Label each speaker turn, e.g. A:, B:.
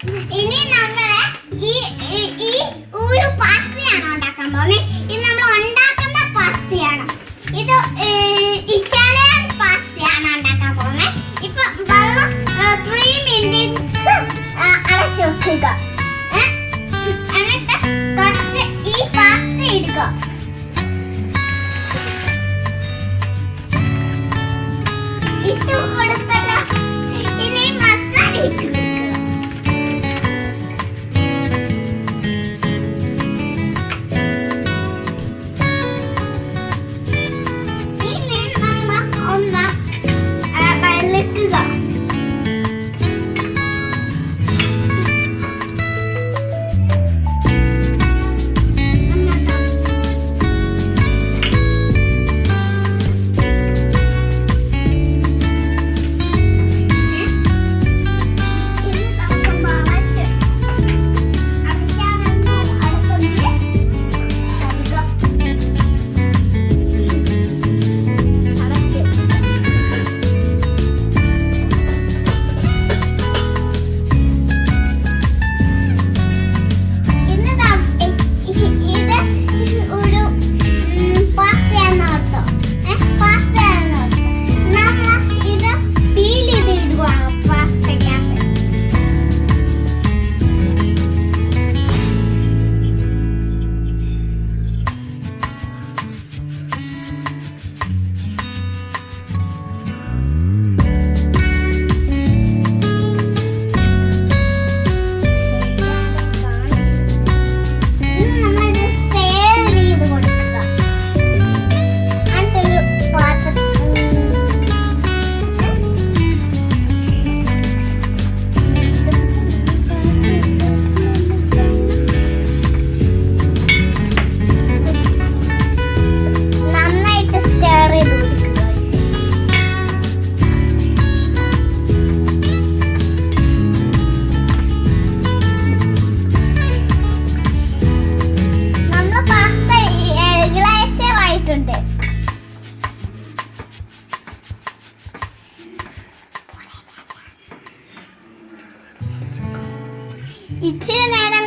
A: ഇനി നമ്മള് ഈ ഈ ഒരു പാസ്തയാണ് ഉണ്ടാക്കാൻ പോകുന്നത്. ഇത് നമ്മൾ ഉണ്ടാക്കുന്ന പാസ്തയാണ്. ഇത് ഇറ്റാലിയൻ പാസ്തയാണ് ഉണ്ടാക്കാൻ പോകുന്നത്. ഇപ്പൊ വെള്ളം 3 മിനിറ്റ്സ് അടച്ചു വെക്കുക. എന്നിട്ട് കുറച്ച് ഈ പാസ്ത ഇടുക. ഇട്ട് കൊടുത്തല്ലോ. ഇനി മസാല ഇട്ട് കൊടുക്കുക. ഇനി നമ്മൾ ഒന്ന് വെള്ളിക്കുക. ഇച്ചിരി നേരം